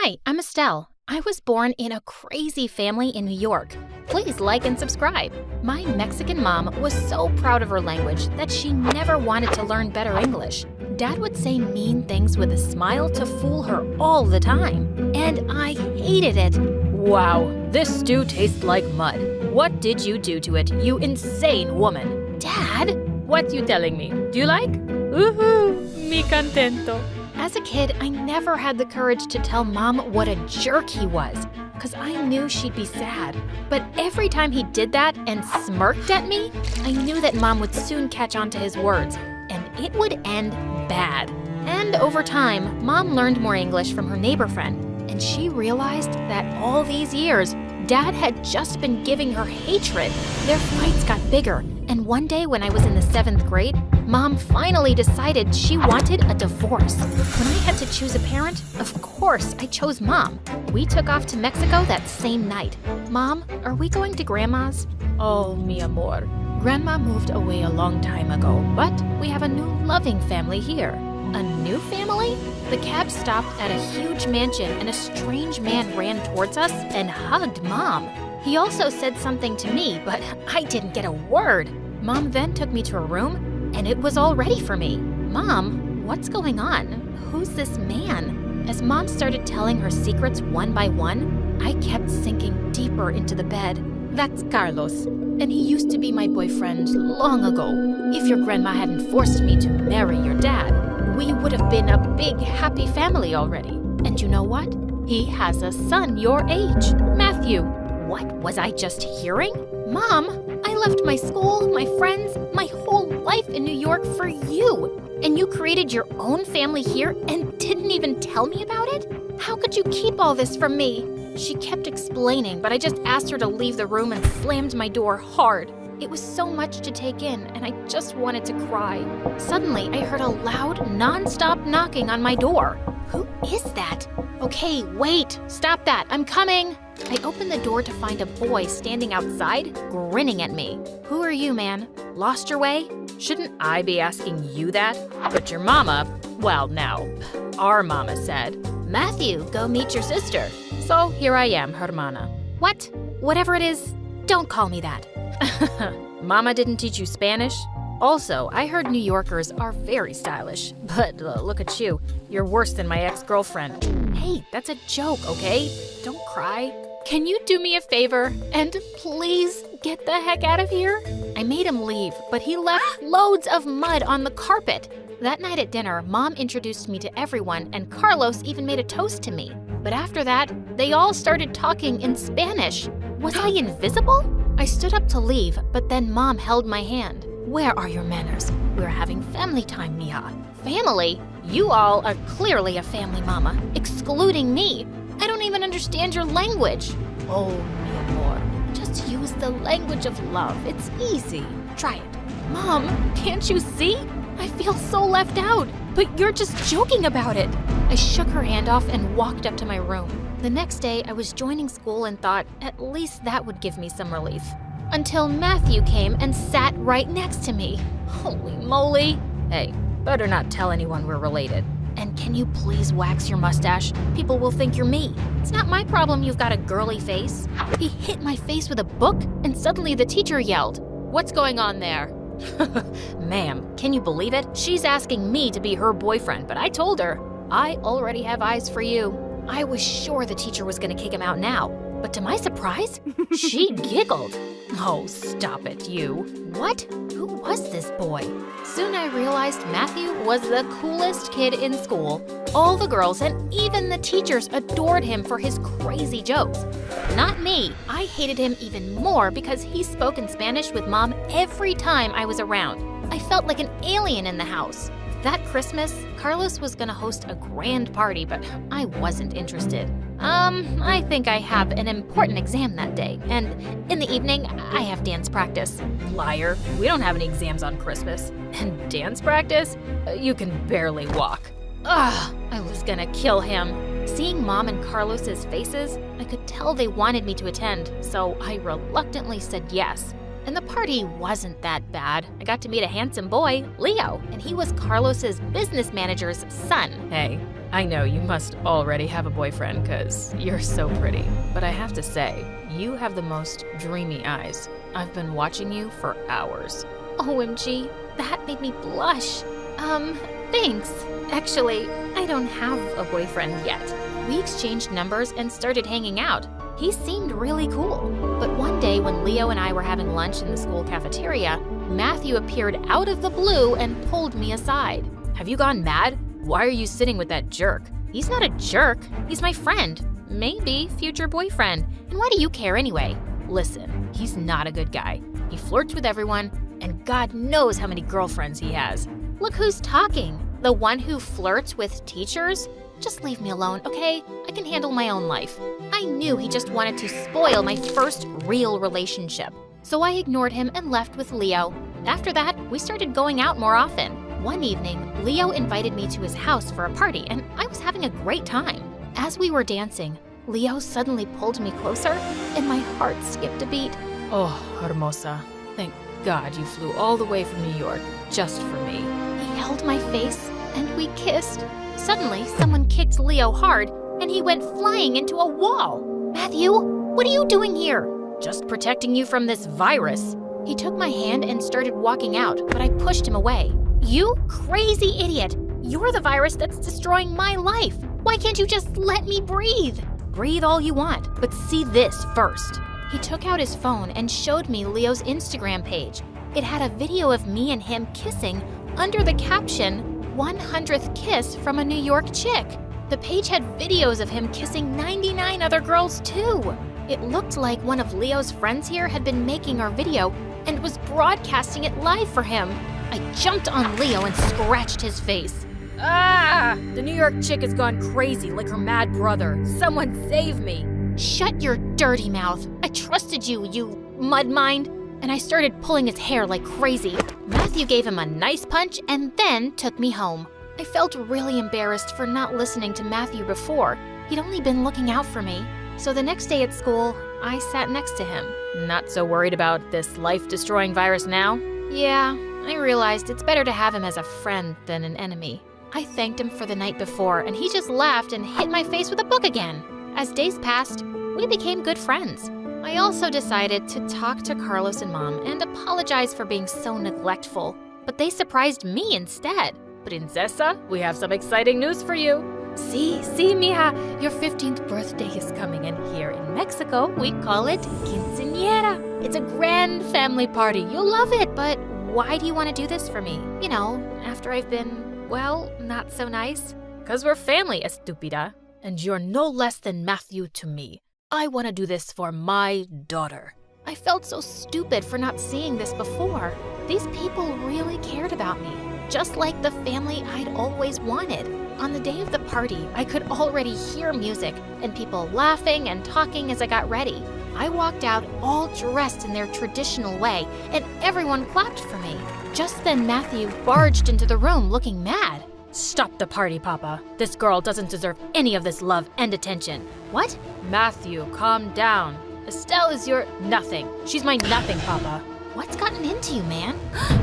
Hi, I'm Estelle. I was born in a crazy family in New York. Please like and subscribe. My Mexican mom was so proud of her language that she never wanted to learn better English. Dad would say mean things with a smile to fool her all the time, and I hated it. Wow, this stew tastes like mud. What did you do to it, you insane woman? Dad? What you telling me? Do you like? Mi contento. As a kid, I never had the courage to tell Mom what a jerk he was, because I knew she'd be sad. But every time he did that and smirked at me, I knew that Mom would soon catch on to his words, and it would end bad. And over time, Mom learned more English from her neighbor friend, and she realized that all these years, Dad had just been giving her hatred. Their fights got bigger, and one day when I was in the 7th grade, Mom finally decided she wanted a divorce. When I had to choose a parent, of course I chose Mom. We took off to Mexico that same night. Mom, are we going to Grandma's? Oh, mi amor. Grandma moved away a long time ago, but we have a new loving family here. A new family? The cab stopped at a huge mansion and a strange man ran towards us and hugged Mom. He also said something to me, but I didn't get a word. Mom then took me to her room, and it was all ready for me. Mom, what's going on? Who's this man? As Mom started telling her secrets one by one, I kept sinking deeper into the bed. That's Carlos, and he used to be my boyfriend long ago. If your grandma hadn't forced me to marry your dad, we would have been a big, happy family already. And you know what? He has a son your age, Matthew. What was I just hearing? Mom, I left my school, my friends, my whole life in New York for you. And you created your own family here and didn't even tell me about it? How could you keep all this from me? She kept explaining, but I just asked her to leave the room and slammed my door hard. It was so much to take in, and I just wanted to cry. Suddenly, I heard a loud, non-stop knocking on my door. Who is that? Okay, wait, stop that, I'm coming. I opened the door to find a boy standing outside, grinning at me. Who are you, man? Lost your way? Shouldn't I be asking you that? But your mama, well, now, our mama said, Matthew, go meet your sister. So here I am, hermana. What? Whatever it is, don't call me that. Mama didn't teach you Spanish? Also, I heard New Yorkers are very stylish, but look at you. You're worse than my ex-girlfriend. Hey, that's a joke, okay? Don't cry. Can you do me a favor and please get the heck out of here? I made him leave, but he left loads of mud on the carpet. That night at dinner, Mom introduced me to everyone, and Carlos even made a toast to me. But after that, they all started talking in Spanish. Was I invisible? I stood up to leave, but then Mom held my hand. Where are your manners? We're having family time, Mia. Family? You all are clearly a family, Mama, excluding me. I don't even understand your language. Oh, mi amor, just use the language of love. It's easy. Try it. Mom, can't you see? I feel so left out, but you're just joking about it. I shook her hand off and walked up to my room. The next day, I was joining school and thought at least that would give me some relief. Until Matthew came and sat right next to me. Holy moly. Hey, better not tell anyone we're related. And can you please wax your mustache? People will think you're me. It's not my problem you've got a girly face. He hit my face with a book, and suddenly the teacher yelled, What's going on there? Ma'am, can you believe it? She's asking me to be her boyfriend, but I told her, I already have eyes for you. I was sure the teacher was gonna kick him out now, but to my surprise, she giggled. Oh, stop it, you. What? Who was this boy? Soon I realized Matthew was the coolest kid in school. All the girls and even the teachers adored him for his crazy jokes. Not me. I hated him even more because he spoke in Spanish with Mom every time I was around. I felt like an alien in the house. That Christmas, Carlos was gonna host a grand party, but I wasn't interested. I think I have an important exam that day, and in the evening, I have dance practice. Liar, we don't have any exams on Christmas. And dance practice? You can barely walk. Ugh, I was gonna kill him. Seeing Mom and Carlos's faces, I could tell they wanted me to attend, so I reluctantly said yes. And the party wasn't that bad. I got to meet a handsome boy, Leo, and he was Carlos's business manager's son. Hey, I know you must already have a boyfriend because you're so pretty. But I have to say, you have the most dreamy eyes. I've been watching you for hours. OMG, that made me blush. Thanks. Actually, I don't have a boyfriend yet. We exchanged numbers and started hanging out. He seemed really cool. But one day when Leo and I were having lunch in the school cafeteria, Matthew appeared out of the blue and pulled me aside. Have you gone mad? Why are you sitting with that jerk? He's not a jerk. He's my friend. Maybe future boyfriend. And why do you care anyway? Listen, he's not a good guy. He flirts with everyone, and God knows how many girlfriends he has. Look who's talking. The one who flirts with teachers? Just leave me alone, okay? I can handle my own life. I knew he just wanted to spoil my first real relationship. So I ignored him and left with Leo. After that, we started going out more often. One evening, Leo invited me to his house for a party, and I was having a great time. As we were dancing, Leo suddenly pulled me closer, and my heart skipped a beat. Oh, Hermosa, thank God you flew all the way from New York just for me. He held my face, and we kissed. Suddenly, someone kicked Leo hard, and he went flying into a wall. Matthew, what are you doing here? Just protecting you from this virus. He took my hand and started walking out, but I pushed him away. You crazy idiot! You're the virus that's destroying my life. Why can't you just let me breathe? Breathe all you want, but see this first. He took out his phone and showed me Leo's Instagram page. It had a video of me and him kissing under the caption, 100th kiss from a New York chick. The page had videos of him kissing 99 other girls too. It looked like one of Leo's friends here had been making our video and was broadcasting it live for him. I jumped on Leo and scratched his face. Ah! The New York chick has gone crazy like her mad brother. Someone save me. Shut your dirty mouth. I trusted you, you mud mind. And I started pulling his hair like crazy. Matthew gave him a nice punch and then took me home. I felt really embarrassed for not listening to Matthew before. He'd only been looking out for me. So the next day at school, I sat next to him. Not so worried about this life-destroying virus now? Yeah, I realized it's better to have him as a friend than an enemy. I thanked him for the night before, and he just laughed and hit my face with a book again. As days passed, we became good friends. I also decided to talk to Carlos and Mom and apologize for being so neglectful, but they surprised me instead. Princesa, we have some exciting news for you. See, mija, your 15th birthday is coming, and here in Mexico, we call it quinceañera. It's a grand family party. You'll love it, but why do you want to do this for me? You know, after I've been, well, not so nice. 'Cause we're family, estúpida. And you're no less than Matthew to me. I want to do this for my daughter. I felt so stupid for not seeing this before. These people really cared about me, just like the family I'd always wanted. On the day of the party, I could already hear music and people laughing and talking as I got ready. I walked out all dressed in their traditional way, and everyone clapped for me. Just then Matthew barged into the room looking mad. Stop the party, Papa. This girl doesn't deserve any of this love and attention. What? Matthew, calm down. Estelle is your nothing. She's my nothing, Papa. What's gotten into you, man?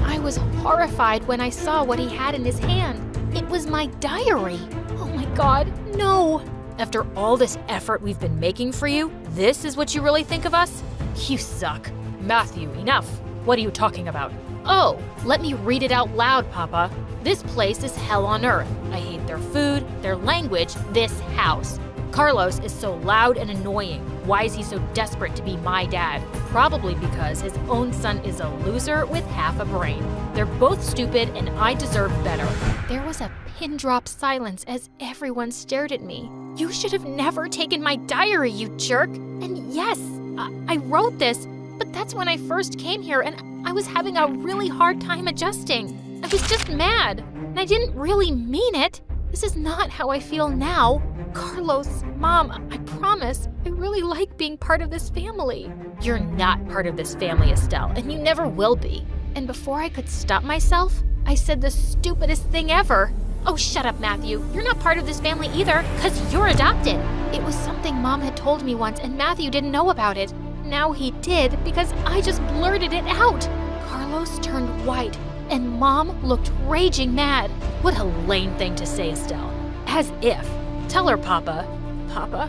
I was horrified when I saw what he had in his hand. It was my diary. Oh my God, no. After all this effort we've been making for you, this is what you really think of us? You suck. Matthew, enough. What are you talking about? Oh, let me read it out loud, Papa. This place is hell on earth. I hate their food, their language, this house. Carlos is so loud and annoying. Why is he so desperate to be my dad? Probably because his own son is a loser with half a brain. They're both stupid and I deserve better. There was a pin-drop silence as everyone stared at me. You should have never taken my diary, you jerk. And yes, I wrote this, but that's when I first came here and I was having a really hard time adjusting. I was just mad, and I didn't really mean it. This is not how I feel now. Carlos, Mom, I promise, I really like being part of this family. You're not part of this family, Estelle, and you never will be. And before I could stop myself, I said the stupidest thing ever. Oh, shut up, Matthew. You're not part of this family either, 'cause you're adopted. It was something Mom had told me once, and Matthew didn't know about it. now he did because I just blurted it out. Carlos turned white, and Mom looked raging mad. What a lame thing to say, Estelle. As if. Tell her, Papa. Papa?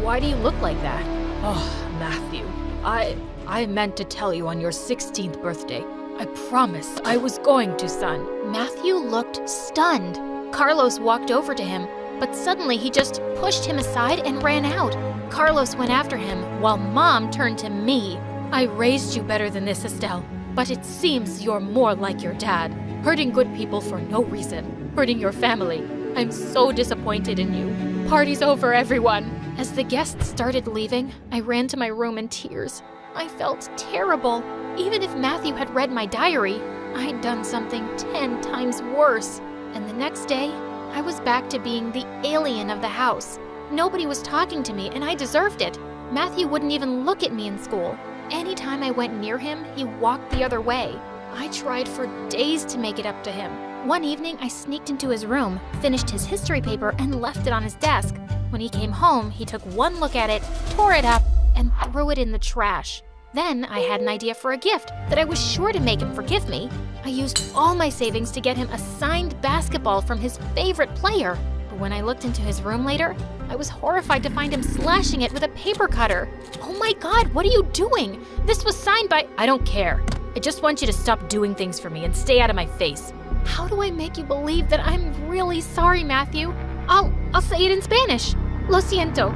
Why do you look like that? Oh, Matthew. I meant to tell you on your 16th birthday. I promised I was going to, son. Matthew looked stunned. Carlos walked over to him, but suddenly he just pushed him aside and ran out. Carlos went after him, while Mom turned to me. I raised you better than this, Estelle, but it seems you're more like your dad, hurting good people for no reason, hurting your family. I'm so disappointed in you. Party's over, everyone. As the guests started leaving, I ran to my room in tears. I felt terrible. Even if Matthew had read my diary, I'd done something 10 times worse. And the next day, I was back to being the alien of the house. Nobody was talking to me, and I deserved it. Matthew wouldn't even look at me in school. Anytime I went near him, he walked the other way. I tried for days to make it up to him. One evening, I sneaked into his room, finished his history paper, and left it on his desk. When he came home, he took one look at it, tore it up, and threw it in the trash. Then I had an idea for a gift that I was sure to make him forgive me. I used all my savings to get him a signed basketball from his favorite player. But when I looked into his room later, I was horrified to find him slashing it with a paper cutter. Oh my God, what are you doing? This was signed by— I don't care. I just want you to stop doing things for me and stay out of my face. How do I make you believe that I'm really sorry, Matthew? I'll say it in Spanish. Lo siento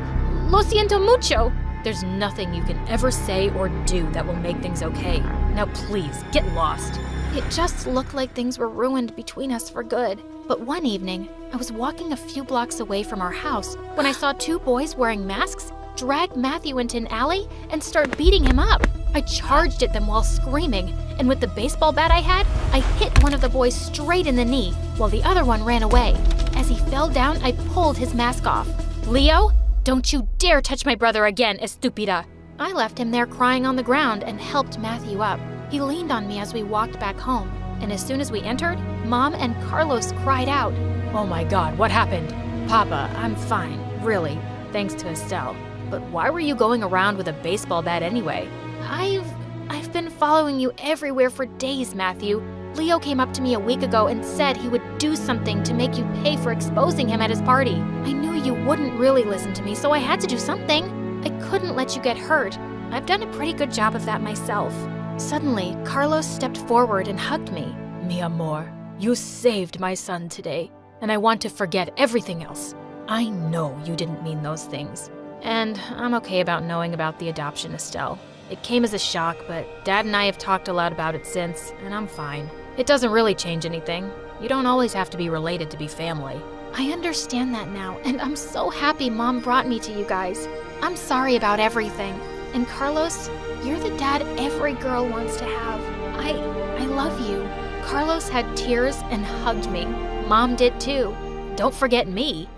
mucho. There's nothing you can ever say or do that will make things okay. Now please, get lost. It just looked like things were ruined between us for good. But one evening, I was walking a few blocks away from our house when I saw two boys wearing masks drag Matthew into an alley and start beating him up. I charged at them while screaming, and with the baseball bat I had, I hit one of the boys straight in the knee, while the other one ran away. As he fell down, I pulled his mask off. Leo, don't you dare touch my brother again, estúpida. I left him there crying on the ground and helped Matthew up. He leaned on me as we walked back home, and as soon as we entered, Mom and Carlos cried out. Oh my God, what happened? Papa, I'm fine, really, thanks to Estelle. But why were you going around with a baseball bat anyway? I've been following you everywhere for days, Matthew. Leo came up to me a week ago and said he would do something to make you pay for exposing him at his party. I knew you wouldn't really listen to me, so I had to do something. I couldn't let you get hurt. I've done a pretty good job of that myself. Suddenly, Carlos stepped forward and hugged me. Mi amor, you saved my son today, and I want to forget everything else. I know you didn't mean those things. And I'm okay about knowing about the adoption, Estelle. It came as a shock, but Dad and I have talked a lot about it since, and I'm fine. It doesn't really change anything. You don't always have to be related to be family. I understand that now, and I'm so happy Mom brought me to you guys. I'm sorry about everything. And Carlos, you're the dad every girl wants to have. I love you. Carlos had tears and hugged me. Mom did too. Don't forget me.